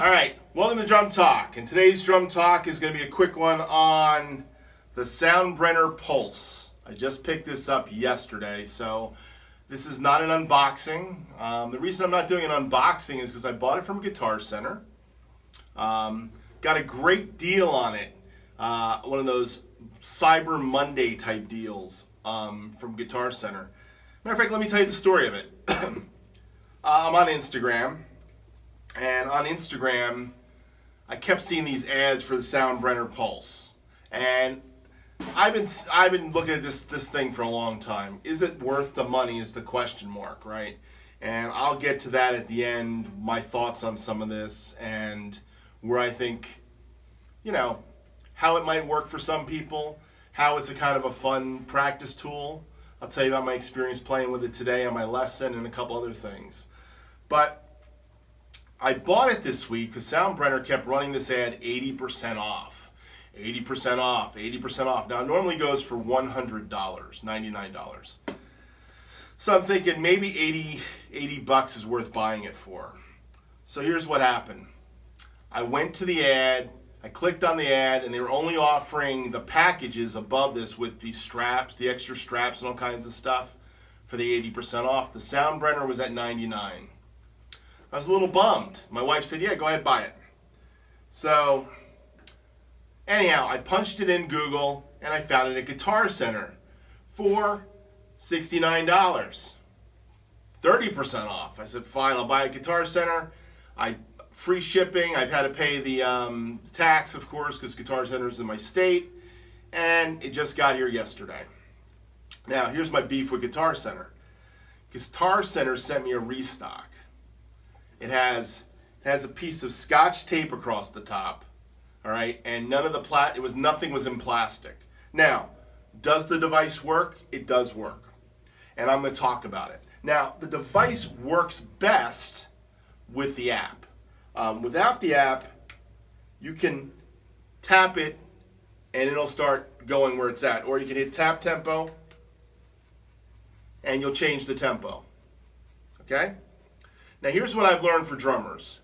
All right, welcome to Drum Talk. And today's Drum Talk is going to be a quick one on the Soundbrenner Pulse. I just picked this up yesterday, so this is not an unboxing. The reason I'm not doing an unboxing is because I bought it from Guitar Center. Got a great deal on it. One of those Cyber Monday type deals from Guitar Center. Matter of fact, let me tell you the story of it. I'm on Instagram, and on Instagram, I kept seeing these ads for the Soundbrenner Pulse, and I've been looking at this thing for a long time. Is it worth the money? Is the question mark, right? And I'll get to that at the end. My thoughts on some of this and where I think, how it might work for some people, how it's a kind of a fun practice tool. I'll tell you about my experience playing with it today on my lesson and a couple other things. But I bought it this week because Soundbrenner kept running this ad 80% off. 80% off, 80% off. Now it normally goes for $100, $99. So I'm thinking maybe 80 bucks is worth buying it for. So here's what happened. I went to the ad, I clicked on the ad, and they were only offering the packages above this with the straps, the extra straps and all kinds of stuff for the 80% off. The Soundbrenner was at $99. I was a little bummed. My wife said, yeah, go ahead, buy it. So anyhow, I punched it in Google, and I found it at Guitar Center for $69. 30% off. I said, fine, I'll buy it at Guitar Center. Free shipping. I've had to pay the tax, of course, because Guitar Center is in my state, and it just got here yesterday. Now, here's my beef with Guitar Center. Guitar Center sent me a restock. It has a piece of Scotch tape across the top, all right, and nothing was in plastic. Now, does the device work? It does work, and I'm going to talk about it. Now, the device works best with the app. Without the app, you can tap it and it'll start going where it's at. Or you can hit tap tempo and you'll change the tempo. Okay? Now here's what I've learned for drummers.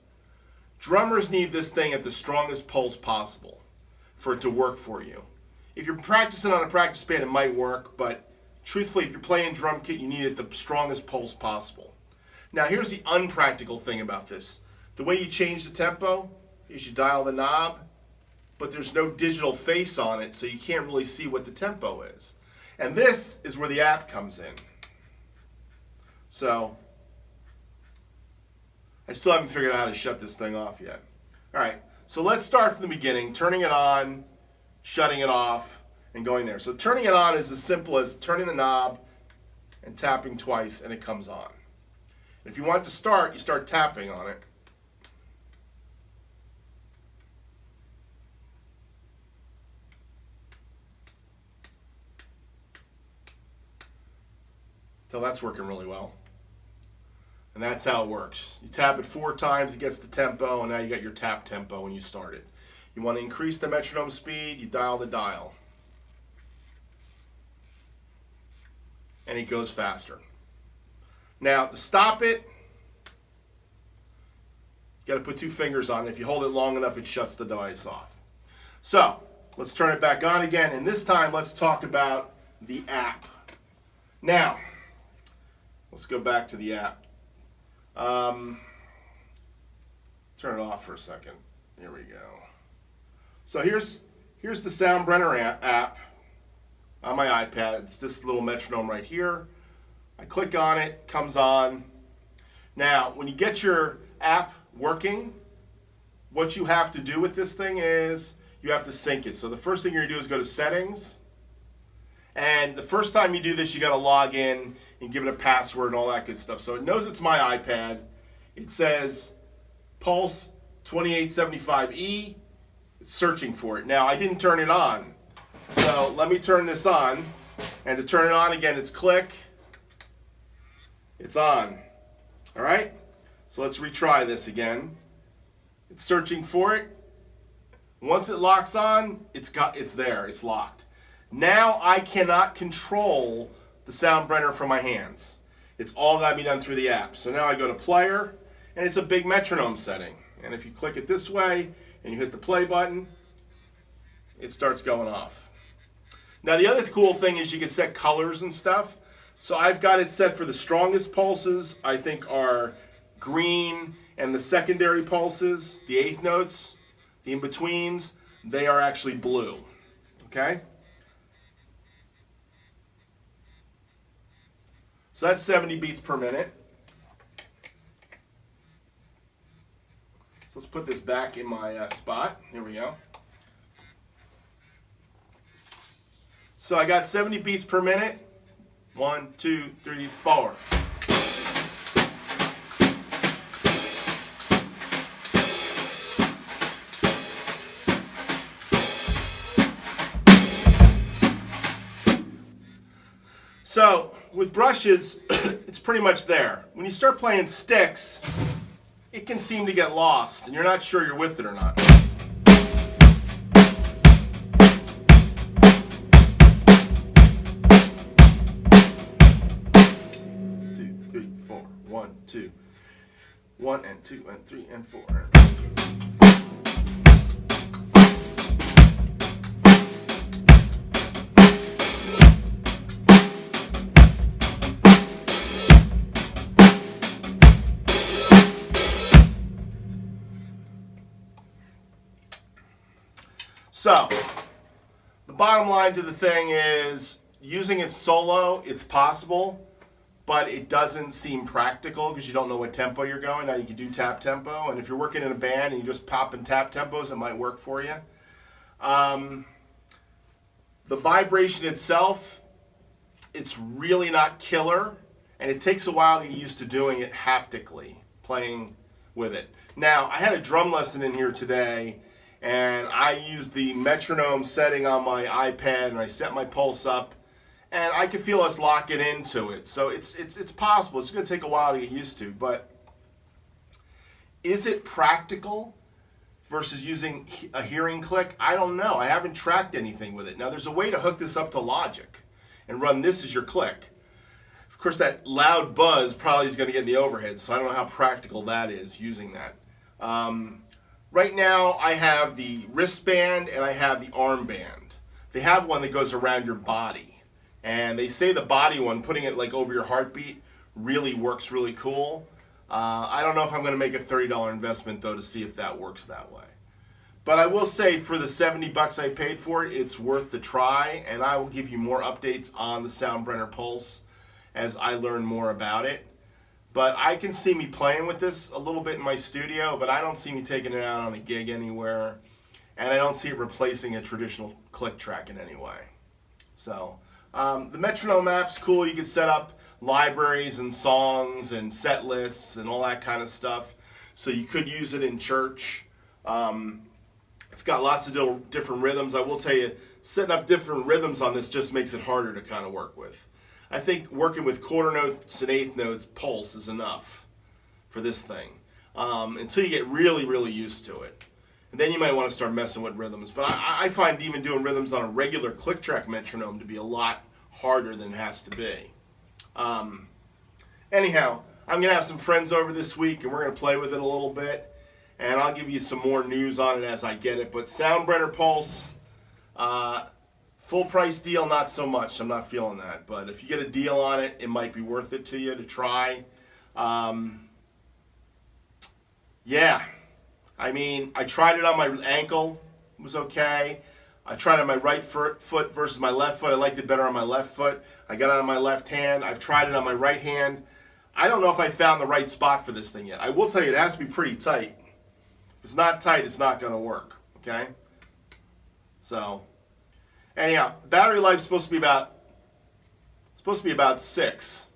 Drummers need this thing at the strongest pulse possible for it to work for you. If you're practicing on a practice band, it might work, but truthfully, if you're playing drum kit, you need it the strongest pulse possible. Now here's the unpractical thing about this. The way you change the tempo is you dial the knob, but there's no digital face on it, so you can't really see what the tempo is. And this is where the app comes in. So, I still haven't figured out how to shut this thing off yet. All right, so let's start from the beginning, turning it on, shutting it off, and going there. So turning it on is as simple as turning the knob and tapping twice, and it comes on. If you want it to start, you start tapping on it. So that's working really well. And that's how it works. You tap it 4 times, it gets the tempo, and now you got your tap tempo when you start it. You want to increase the metronome speed, you dial the dial. And it goes faster. Now, to stop it, you got to put 2 fingers on it. If you hold it long enough, it shuts the device off. So, let's turn it back on again, and this time let's talk about the app. Now, let's go back to the app. Turn it off for a second. There we go. So here's the Soundbrenner app on my iPad. It's this little metronome right here. I click on it, comes on. Now, when you get your app working, what you have to do with this thing is you have to sync it. So the first thing you're gonna do is go to Settings. And the first time you do this, you got to log in and give it a password and all that good stuff. So it knows it's my iPad. It says Pulse 2875E. It's searching for it. Now, I didn't turn it on. So let me turn this on. And to turn it on again, it's click. It's on. All right? So let's retry this again. It's searching for it. Once it locks on, it's there. It's locked. Now I cannot control the Soundbrenner from my hands. It's all got to be done through the app. So now I go to player, and it's a big metronome setting. And if you click it this way and you hit the play button, it starts going off. Now the other cool thing is you can set colors and stuff. So I've got it set for the strongest pulses, I think are green, and the secondary pulses, the eighth notes, the in-betweens, they are actually blue. Okay? So that's 70 beats per minute. So let's put this back in my spot. Here we go. So I got 70 beats per minute. 1, 2, 3, 4. So with brushes, it's pretty much there. When you start playing sticks, it can seem to get lost, and you're not sure you're with it or not. 1, 2, 1 and 2 and 3 and 4. So, the bottom line to the thing is, using it solo, it's possible, but it doesn't seem practical because you don't know what tempo you're going. Now you can do tap tempo, and if you're working in a band and you just pop and tap tempos, it might work for you. The vibration itself, it's really not killer, and it takes a while to get used to doing it haptically, playing with it. Now, I had a drum lesson in here today, and I used the metronome setting on my iPad, and I set my pulse up, and I could feel us locking into it. So it's possible. It's going to take a while to get used to, but is it practical versus using a hearing click? I don't know. I haven't tracked anything with it. Now, there's a way to hook this up to Logic and run this as your click. Of course, that loud buzz probably is going to get in the overhead, so I don't know how practical that is using that. Right now, I have the wristband and I have the armband. They have one that goes around your body. And they say the body one, putting it like over your heartbeat, really works really cool. I don't know if I'm going to make a $30 investment, though, to see if that works that way. But I will say for the 70 bucks I paid for it, it's worth the try. And I will give you more updates on the Soundbrenner Pulse as I learn more about it. But I can see me playing with this a little bit in my studio, but I don't see me taking it out on a gig anywhere. And I don't see it replacing a traditional click track in any way. So the metronome app's cool. You can set up libraries and songs and set lists and all that kind of stuff. So you could use it in church. It's got lots of different rhythms. I will tell you, setting up different rhythms on this just makes it harder to kind of work with. I think working with quarter notes and eighth notes pulse is enough for this thing until you get really, really used to it. And then you might want to start messing with rhythms. But I find even doing rhythms on a regular click track metronome to be a lot harder than it has to be. Anyhow, I'm going to have some friends over this week, and we're going to play with it a little bit. And I'll give you some more news on it as I get it. But Soundbrenner Pulse, full price deal, not so much. I'm not feeling that. But if you get a deal on it, it might be worth it to you to try. Yeah. I mean, I tried it on my ankle. It was okay. I tried it on my right foot versus my left foot. I liked it better on my left foot. I got it on my left hand. I've tried it on my right hand. I don't know if I found the right spot for this thing yet. I will tell you, it has to be pretty tight. If it's not tight, it's not going to work. Okay? So, anyhow, battery life is supposed to be about 6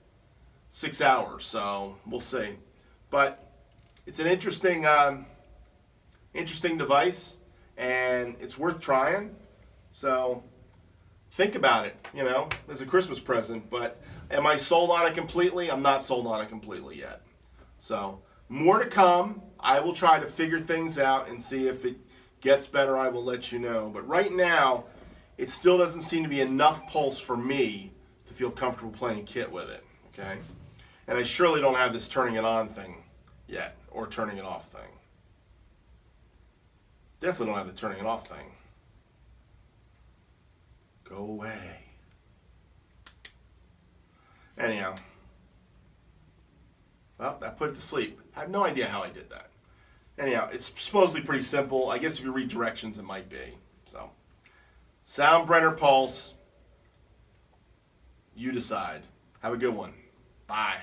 hours. So we'll see. But it's an interesting device, and it's worth trying. So think about it, you know, as a Christmas present. But am I sold on it completely? I'm not sold on it completely yet. So more to come. I will try to figure things out and see if it gets better. I will let you know. But right now, it still doesn't seem to be enough pulse for me to feel comfortable playing kit with it. Okay? And I surely don't have this turning it on thing yet, or turning it off thing. Definitely don't have the turning it off thing. Go away. Anyhow. Well, that put it to sleep. I have no idea how I did that. Anyhow, it's supposedly pretty simple. I guess if you read directions, it might be. So, Soundbrenner Pulse. You decide. Have a good one. Bye.